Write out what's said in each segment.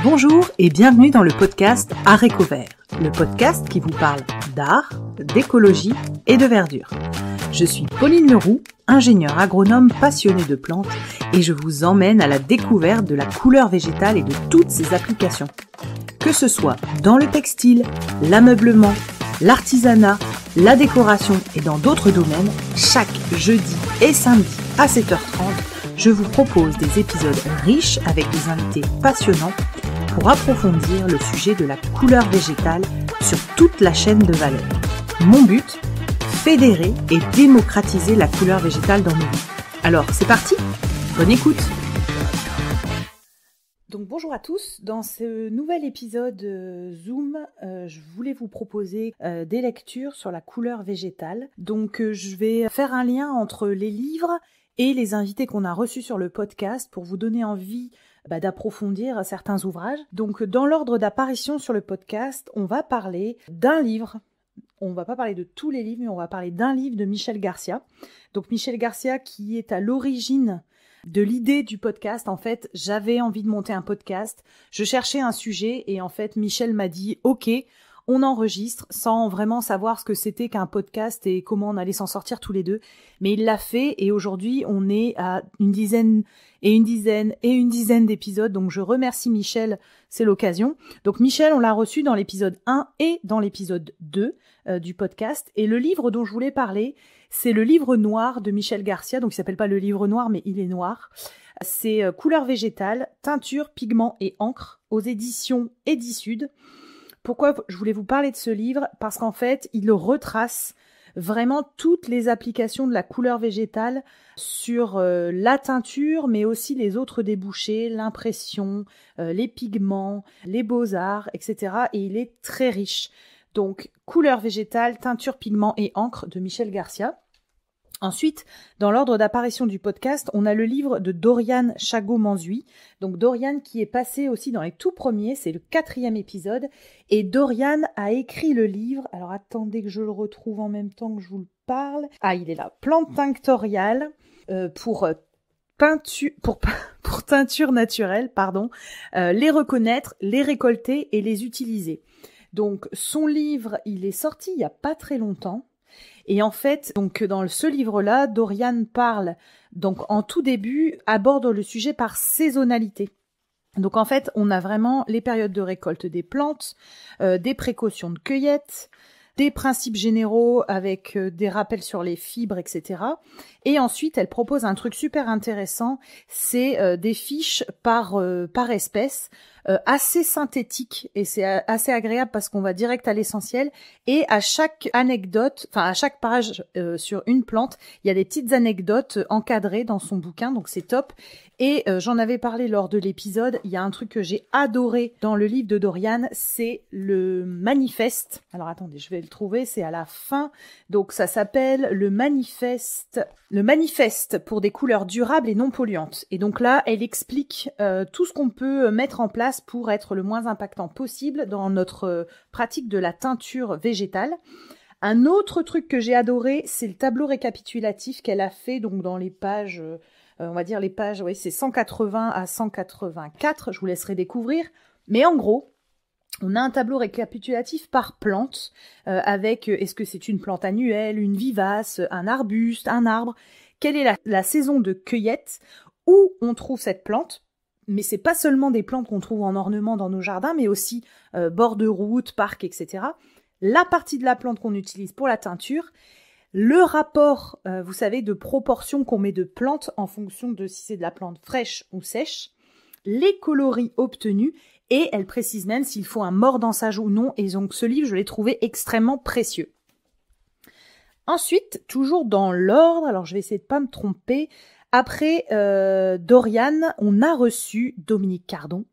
Bonjour et bienvenue dans le podcast Haricots Verts, le podcast qui vous parle d'art, d'écologie et de verdure. Je suis Pauline Leroux, ingénieure agronome passionnée de plantes et je vous emmène à la découverte de la couleur végétale et de toutes ses applications. Que ce soit dans le textile, l'ameublement, l'artisanat, la décoration et dans d'autres domaines, chaque jeudi et samedi à 7h30, je vous propose des épisodes riches avec des invités passionnants pour approfondir le sujet de la couleur végétale sur toute la chaîne de valeur. Mon but, fédérer et démocratiser la couleur végétale dans nos vies. Alors, c'est parti, bonne écoute. Donc bonjour à tous, dans ce nouvel épisode Zoom, je voulais vous proposer des lectures sur la couleur végétale. Donc je vais faire un lien entre les livres et les invités qu'on a reçus sur le podcast pour vous donner envie d'approfondir certains ouvrages. Donc dans l'ordre d'apparition sur le podcast, on va parler d'un livre. On ne va pas parler de tous les livres, mais on va parler d'un livre de Michel Garcia. Donc Michel Garcia qui est à l'origine de l'idée du podcast. En fait, j'avais envie de monter un podcast, je cherchais un sujet et en fait Michel m'a dit « Ok, on enregistre » sans vraiment savoir ce que c'était qu'un podcast et comment on allait s'en sortir tous les deux. Mais il l'a fait et aujourd'hui on est à une dizaine d'épisodes. Donc je remercie Michel, c'est l'occasion. Donc Michel, on l'a reçu dans l'épisode 1 et dans l'épisode 2 du podcast. Et le livre dont je voulais parler, c'est le livre noir de Michel Garcia. Donc il s'appelle pas le livre noir, mais il est noir. C'est Couleur végétale, teinture, pigments et encre aux éditions Edisud. Pourquoi je voulais vous parler de ce livre ? Parce qu'en fait, il retrace vraiment toutes les applications de la couleur végétale sur la teinture, mais aussi les autres débouchés, l'impression, les pigments, les beaux-arts, etc. Et il est très riche. Donc, Couleur végétale, teinture, pigments et encre de Michel Garcia. Ensuite, dans l'ordre d'apparition du podcast, on a le livre de Doriane Chagot-Manzuy. Donc Doriane qui est passé aussi dans les tout premiers, c'est le 4e épisode. Et Doriane a écrit le livre, alors attendez que je le retrouve en même temps que je vous le parle. Ah, il est là, Plantes tinctoriales pour teinture naturelle, les reconnaître, les récolter et les utiliser. Donc son livre, il est sorti il n'y a pas très longtemps. Et en fait, donc dans ce livre-là, Doriane parle, donc en tout début, aborde le sujet par saisonnalité. Donc en fait, on a vraiment les périodes de récolte des plantes, des précautions de cueillette, des principes généraux avec des rappels sur les fibres, etc. Et ensuite, elle propose un truc super intéressant, c'est des fiches par espèce, assez synthétique et c'est assez agréable parce qu'on va direct à l'essentiel et à chaque anecdote, enfin à chaque page sur une plante, il y a des petites anecdotes encadrées dans son bouquin, donc c'est top. Et j'en avais parlé lors de l'épisode, il y a un truc que j'ai adoré dans le livre de Doriane, c'est le manifeste. Alors attendez, je vais le trouver, c'est à la fin. Donc ça s'appelle le manifeste pour des couleurs durables et non polluantes. Et donc là, elle explique tout ce qu'on peut mettre en place pour être le moins impactant possible dans notre pratique de la teinture végétale. Un autre truc que j'ai adoré, c'est le tableau récapitulatif qu'elle a fait donc dans les pages, on va dire les pages, oui, c'est 180 à 184, je vous laisserai découvrir. Mais en gros, on a un tableau récapitulatif par plante, avec est-ce que c'est une plante annuelle, une vivace, un arbuste, un arbre, quelle est la saison de cueillette, où on trouve cette plante. Mais c'est pas seulement des plantes qu'on trouve en ornement dans nos jardins, mais aussi bords de route, parcs, etc. La partie de la plante qu'on utilise pour la teinture, le rapport, vous savez, de proportion qu'on met de plantes en fonction de si c'est de la plante fraîche ou sèche, les coloris obtenus, et elle précise même s'il faut un mordant-sage ou non, et donc ce livre, je l'ai trouvé extrêmement précieux. Ensuite, toujours dans l'ordre, alors je vais essayer de pas me tromper, après Doriane, on a reçu Dominique Cardon,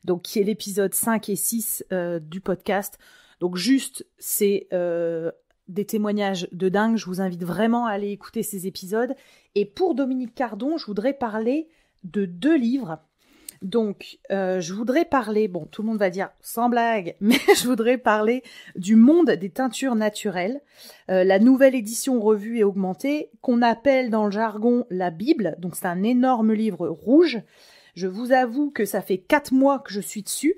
donc qui est l'épisode 5 et 6 du podcast. Donc juste, c'est des témoignages de dingue, je vous invite vraiment à aller écouter ces épisodes. Et pour Dominique Cardon, je voudrais parler de 2 livres. Donc, je voudrais parler, bon, tout le monde va dire sans blague, mais je voudrais parler du monde des teintures naturelles, la nouvelle édition revue et augmentée, qu'on appelle dans le jargon la Bible. Donc, c'est un énorme livre rouge Je vous avoue que ça fait 4 mois que je suis dessus.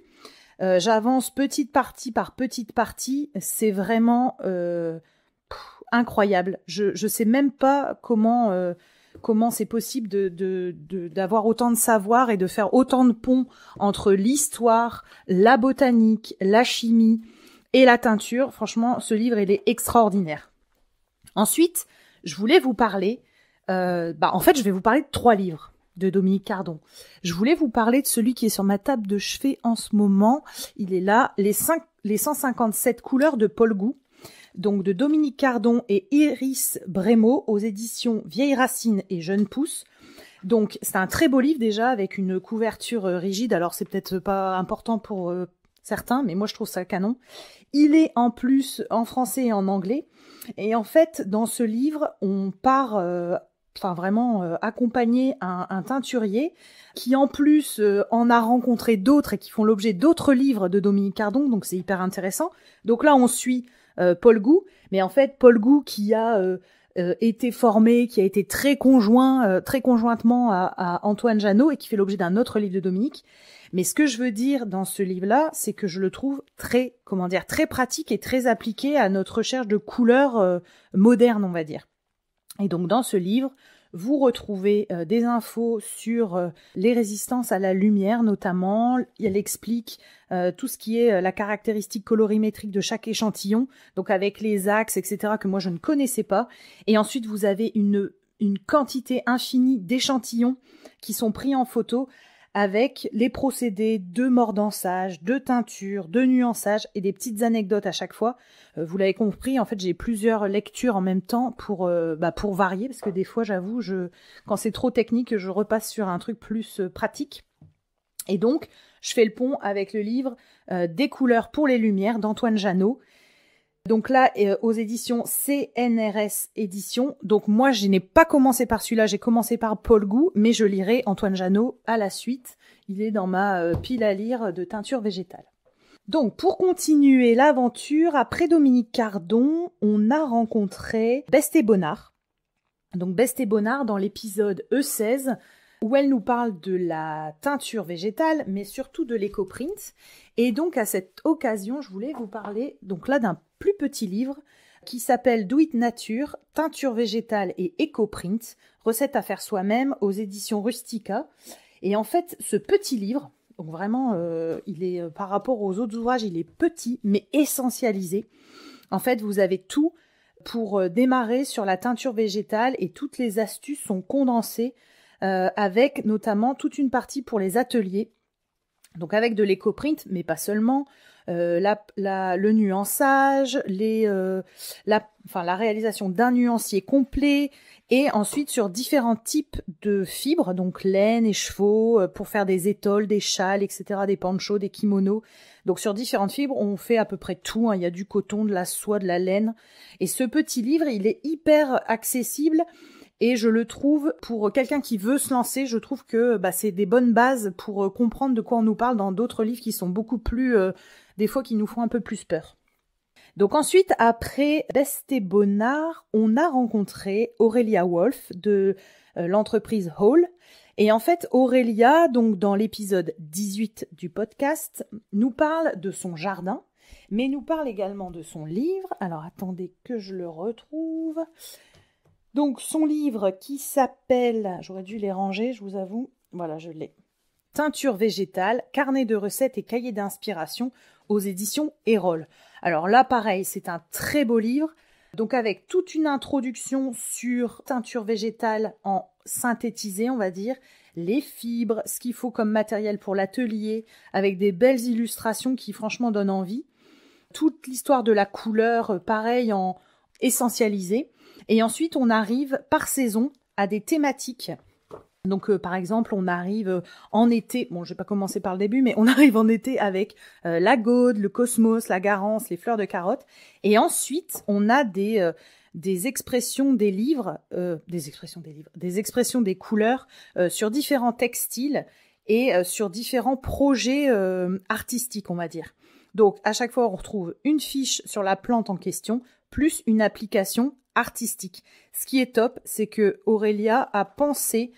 J'avance petite partie par petite partie. C'est vraiment incroyable. Je sais même pas comment c'est possible d'avoir autant de savoir et de faire autant de ponts entre l'histoire, la botanique, la chimie et la teinture. Franchement, ce livre, il est extraordinaire. Ensuite, je voulais vous parler, en fait, je vais vous parler de 3 livres de Dominique Cardon. Je voulais vous parler de celui qui est sur ma table de chevet en ce moment. Il est là, les 157 couleurs de Paul Gou. Donc de Dominique Cardon et Iris Brémaud aux éditions Vieilles Racines et Jeunes Pousses. Donc c'est un très beau livre déjà avec une couverture rigide. Alors c'est peut-être pas important pour certains, mais moi je trouve ça canon. Il est en plus en français et en anglais. Et en fait dans ce livre on part accompagner un teinturier qui en plus en a rencontré d'autres et qui font l'objet d'autres livres de Dominique Cardon. Donc c'est hyper intéressant. Donc là on suit Paul Gou, mais en fait Paul Gou qui a été formé, qui a été très conjointement à Antoine Janot et qui fait l'objet d'un autre livre de Dominique. Mais ce que je veux dire dans ce livre-là, c'est que je le trouve très pratique et très appliqué à notre recherche de couleurs modernes, on va dire. Et donc dans ce livre, vous retrouvez des infos sur les résistances à la lumière notamment. Elle explique tout ce qui est la caractéristique colorimétrique de chaque échantillon, donc avec les axes, etc., que moi je ne connaissais pas. Et ensuite, vous avez une quantité infinie d'échantillons qui sont pris en photo avec les procédés de mordançage, de teinture, de nuançage et des petites anecdotes à chaque fois. Vous l'avez compris, en fait, j'ai plusieurs lectures en même temps pour varier, parce que des fois, j'avoue, quand c'est trop technique, je repasse sur un truc plus pratique. Et donc, je fais le pont avec le livre Des couleurs pour les lumières d'Antoine Janot. Donc là, aux éditions CNRS Éditions. Donc moi, je n'ai pas commencé par celui-là, j'ai commencé par Paul Gou, mais je lirai Antoine Janot à la suite. Il est dans ma pile à lire de teinture végétale. Donc pour continuer l'aventure, après Dominique Cardon, on a rencontré Best et Bonnard. Donc Best et Bonnard dans l'épisode E16, où elle nous parle de la teinture végétale, mais surtout de l'éco-print. Et donc à cette occasion, je voulais vous parler donc là d'un plus petit livre qui s'appelle Do It Nature, teinture végétale et éco-print, recette à faire soi-même aux éditions Rustica. Et en fait, ce petit livre, donc vraiment, il est par rapport aux autres ouvrages, il est petit mais essentialisé. En fait, vous avez tout pour démarrer sur la teinture végétale et toutes les astuces sont condensées avec notamment toute une partie pour les ateliers. Donc avec de l'éco-print, mais pas seulement, le nuançage, la réalisation d'un nuancier complet, et ensuite sur différents types de fibres, donc laine et chevaux, pour faire des étoles, des châles, etc., des ponchos, des kimonos. Donc sur différentes fibres, on fait à peu près tout, hein. Il y a du coton, de la soie, de la laine. Et ce petit livre, il est hyper accessible. Et je le trouve, pour quelqu'un qui veut se lancer, je trouve que c'est des bonnes bases pour comprendre de quoi on nous parle dans d'autres livres qui sont beaucoup plus, des fois qui nous font un peu plus peur. Donc ensuite, après Best et Bonnard, on a rencontré Aurélia Wolf de l'entreprise Hall. Et en fait, Aurélia, donc dans l'épisode 18 du podcast, nous parle de son jardin, mais nous parle également de son livre. Alors attendez que je le retrouve. Donc, son livre qui s'appelle, j'aurais dû les ranger, je vous avoue, voilà, je l'ai. Teinture végétale, carnet de recettes et cahier d'inspiration aux éditions Erol. Alors là, pareil, c'est un très beau livre, donc avec toute une introduction sur teinture végétale en synthétisé, on va dire, les fibres, ce qu'il faut comme matériel pour l'atelier, avec des belles illustrations qui franchement donnent envie. Toute l'histoire de la couleur, pareil, en essentialisé. Et ensuite, on arrive par saison à des thématiques. Donc, par exemple, on arrive en été, bon, je vais pas commencer par le début, mais on arrive en été avec la gaude, le cosmos, la garance, les fleurs de carotte. Et ensuite, on a des expressions des livres, des expressions des couleurs sur différents textiles et sur différents projets artistiques, on va dire. Donc, à chaque fois, on retrouve une fiche sur la plante en question, plus une application artistique. Ce qui est top, c'est que Aurélia a pensé,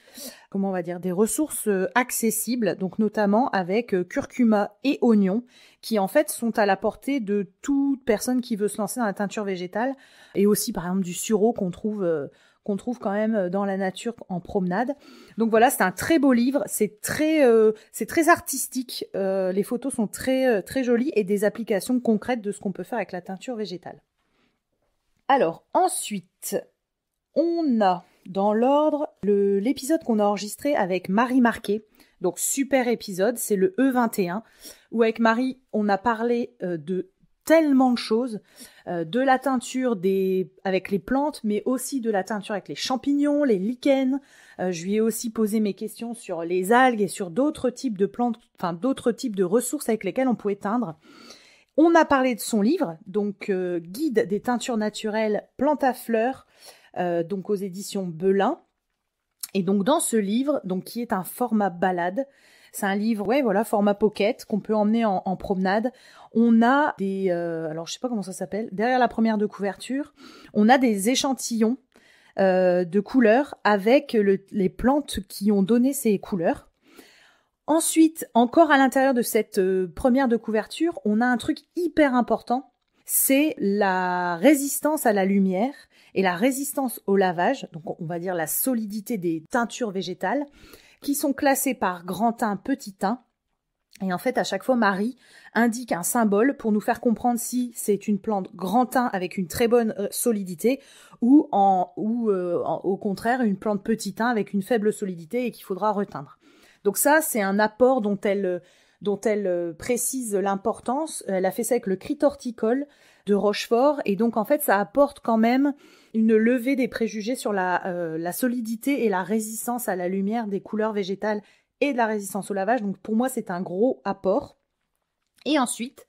comment on va dire, des ressources accessibles, donc notamment avec curcuma et oignon, qui en fait sont à la portée de toute personne qui veut se lancer dans la teinture végétale, et aussi par exemple du sureau qu'on trouve quand même dans la nature en promenade. Donc voilà, c'est un très beau livre, c'est très artistique, les photos sont très jolies et des applications concrètes de ce qu'on peut faire avec la teinture végétale. Alors ensuite, on a dans l'ordre l'épisode qu'on a enregistré avec Marie Marquet. Donc super épisode, c'est le E21, où avec Marie, on a parlé de tellement de choses, de la teinture avec les plantes, mais aussi de la teinture avec les champignons, les lichens. Je lui ai aussi posé mes questions sur les algues et sur d'autres types de plantes, enfin d'autres types de ressources avec lesquelles on pouvait teindre. On a parlé de son livre, donc Guide des teintures naturelles, plantes à fleurs, donc aux éditions Belin. Et donc dans ce livre, donc qui est un format balade, c'est un livre, format pocket qu'on peut emmener en promenade. On a alors je sais pas comment ça s'appelle, derrière la première de couverture, on a des échantillons de couleurs avec les plantes qui ont donné ces couleurs. Ensuite, encore à l'intérieur de cette première de couverture, on a un truc hyper important, c'est la résistance à la lumière et la résistance au lavage, donc on va dire la solidité des teintures végétales, qui sont classées par grand teint, petit teint. Et en fait, à chaque fois, Marie indique un symbole pour nous faire comprendre si c'est une plante grand teint avec une très bonne solidité ou au contraire une plante petit teint avec une faible solidité et qu'il faudra reteindre. Donc ça, c'est un apport dont elle précise l'importance. Elle a fait ça avec le crit horticole de Rochefort. Et donc, en fait, ça apporte quand même une levée des préjugés sur la solidité et la résistance à la lumière des couleurs végétales et de la résistance au lavage. Donc, pour moi, c'est un gros apport. Et ensuite,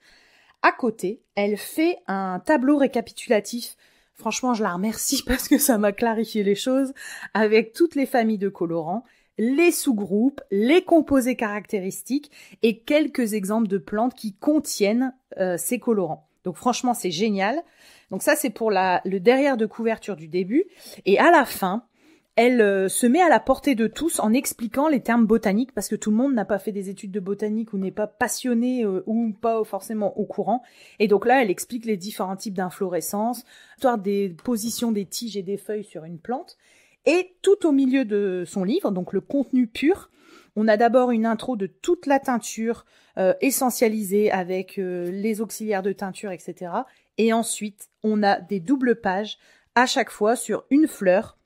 à côté, elle fait un tableau récapitulatif. Franchement, je la remercie parce que ça m'a clarifié les choses avec toutes les familles de colorants, les sous-groupes, les composés caractéristiques et quelques exemples de plantes qui contiennent ces colorants. Donc franchement, c'est génial. Donc ça, c'est pour le derrière de couverture du début. Et à la fin, elle se met à la portée de tous en expliquant les termes botaniques parce que tout le monde n'a pas fait des études de botanique ou n'est pas passionné ou pas forcément au courant. Et donc là, elle explique les différents types d'inflorescences, l'histoire des positions des tiges et des feuilles sur une plante. Et tout au milieu de son livre, donc le contenu pur, on a d'abord une intro de toute la teinture essentialisée avec les auxiliaires de teinture, etc. Et ensuite, on a des doubles pages à chaque fois sur une fleur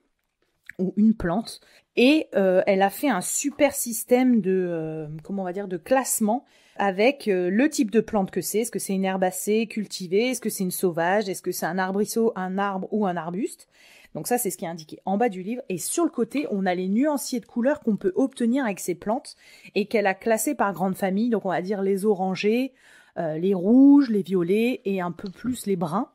ou une plante. Et elle a fait un super système de classement avec le type de plante que c'est. Est-ce que c'est une herbacée cultivée? Est-ce que c'est une sauvage? Est-ce que c'est un arbrisseau, un arbre ou un arbuste? Donc ça, c'est ce qui est indiqué en bas du livre. Et sur le côté, on a les nuanciers de couleurs qu'on peut obtenir avec ces plantes et qu'elle a classées par grande famille. Donc on va dire les orangés, les rouges, les violets et un peu plus les bruns.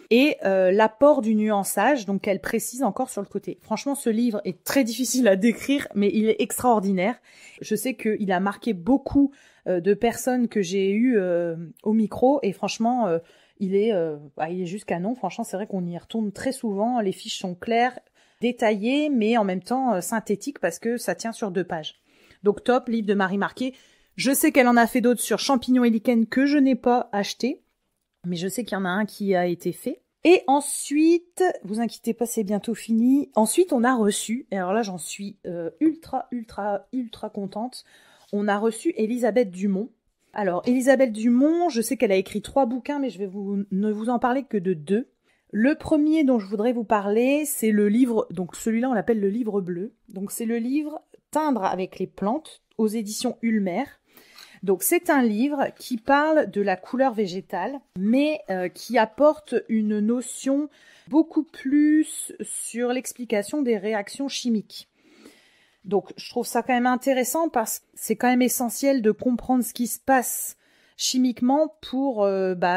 Et l'apport du nuançage, donc elle précise encore sur le côté. Franchement, ce livre est très difficile à décrire, mais il est extraordinaire. Je sais qu'il a marqué beaucoup de personnes que j'ai eues au micro et franchement... il est juste canon. Franchement, c'est vrai qu'on y retourne très souvent. Les fiches sont claires, détaillées, mais en même temps synthétiques parce que ça tient sur 2 pages. Donc top, livre de Marie Marquet. Je sais qu'elle en a fait d'autres sur champignons et lichens que je n'ai pas acheté, mais je sais qu'il y en a un qui a été fait. Et ensuite, vous inquiétez pas, c'est bientôt fini. Ensuite, on a reçu, et alors là, j'en suis ultra contente. On a reçu Elisabeth Dumont. Alors, Elisabeth Dumont, je sais qu'elle a écrit 3 bouquins, mais je vais ne vous en parler que de 2. Le premier dont je voudrais vous parler, c'est le livre, donc celui-là on l'appelle le livre bleu. Donc c'est le livre Teindre avec les plantes aux éditions Ulmer. Donc c'est un livre qui parle de la couleur végétale, mais qui apporte une notion beaucoup plus sur l'explication des réactions chimiques. Donc je trouve ça quand même intéressant parce que c'est quand même essentiel de comprendre ce qui se passe chimiquement pour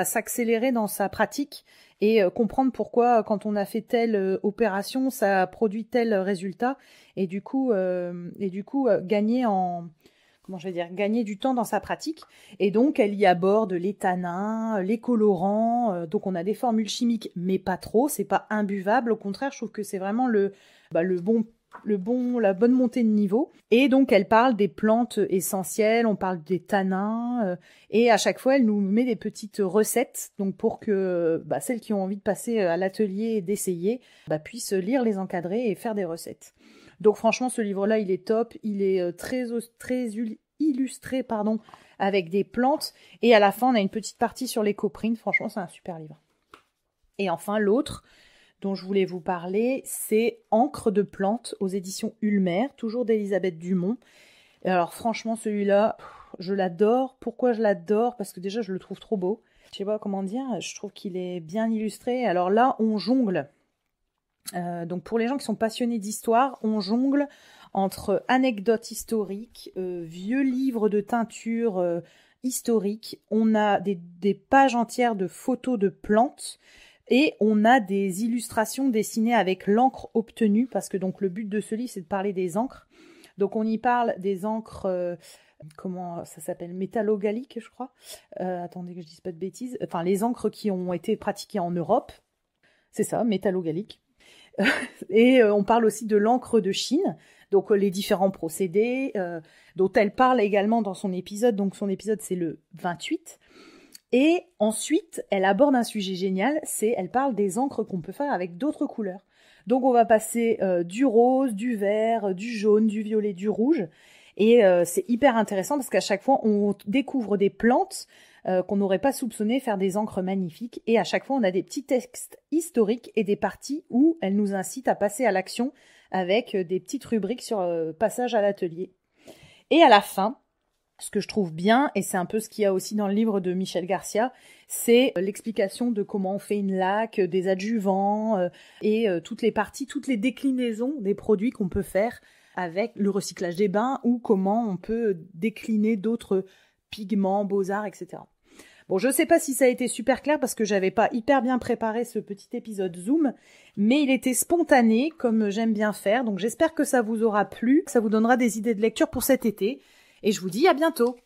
s'accélérer dans sa pratique et comprendre pourquoi quand on a fait telle opération ça produit tel résultat et du coup gagner en gagner du temps dans sa pratique. Et donc, elle y aborde les tanins, les colorants. Donc, on a des formules chimiques, mais pas trop. C'est pas imbuvable. Au contraire, je trouve que c'est vraiment la bonne montée de niveau. Et donc, elle parle des plantes essentielles, on parle des tanins, et à chaque fois, elle nous met des petites recettes, donc pour que celles qui ont envie de passer à l'atelier et d'essayer, puissent lire les encadrés et faire des recettes. Donc franchement, ce livre-là, il est top, il est très illustré, avec des plantes, et à la fin, on a une petite partie sur les coprines. Franchement, c'est un super livre. Et enfin, l'autre dont je voulais vous parler, c'est Encre de plante aux éditions Ulmer, toujours d'Elisabeth Dumont. Et alors franchement, celui-là, je l'adore. Pourquoi je l'adore? Parce que déjà, je le trouve trop beau. Je sais pas comment dire, je trouve qu'il est bien illustré. Alors là, on jongle. Donc pour les gens qui sont passionnés d'histoire, on jongle entre anecdotes historiques, vieux livres de teinture historiques. On a des pages entières de photos de plantes. Et on a des illustrations dessinées avec l'encre obtenue, parce que donc le but de ce livre, c'est de parler des encres. Donc on y parle des encres, comment ça s'appelle, métallogalliques, je crois. Attendez que je dise pas de bêtises. Enfin, les encres qui ont été pratiquées en Europe, c'est ça, métallogalliques. Et on parle aussi de l'encre de Chine, donc les différents procédés, dont elle parle également dans son épisode. Donc son épisode, c'est le 28. Et ensuite, elle aborde un sujet génial, elle parle des encres qu'on peut faire avec d'autres couleurs. Donc on va passer du rose, du vert, du jaune, du violet, du rouge. Et c'est hyper intéressant parce qu'à chaque fois, on découvre des plantes qu'on n'aurait pas soupçonné faire des encres magnifiques. Et à chaque fois, on a des petits textes historiques et des parties où elle nous incite à passer à l'action avec des petites rubriques sur passage à l'atelier. Et à la fin, ce que je trouve bien, et c'est un peu ce qu'il y a aussi dans le livre de Michel Garcia, c'est l'explication de comment on fait une laque, des adjuvants et toutes les parties, toutes les déclinaisons des produits qu'on peut faire avec le recyclage des bains ou comment on peut décliner d'autres pigments, beaux-arts, etc. Bon, je sais pas si ça a été super clair parce que j'avais pas hyper bien préparé ce petit épisode Zoom, mais il était spontané comme j'aime bien faire, donc j'espère que ça vous aura plu, que ça vous donnera des idées de lecture pour cet été. Et je vous dis à bientôt.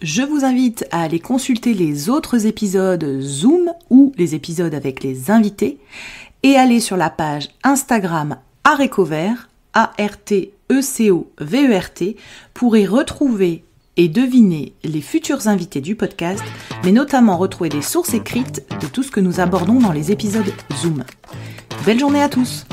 Je vous invite à aller consulter les autres épisodes Zoom ou les épisodes avec les invités et aller sur la page Instagram Artecovert, ARTECOVERT, pour y retrouver et deviner les futurs invités du podcast, mais notamment retrouver des sources écrites de tout ce que nous abordons dans les épisodes Zoom. Belle journée à tous!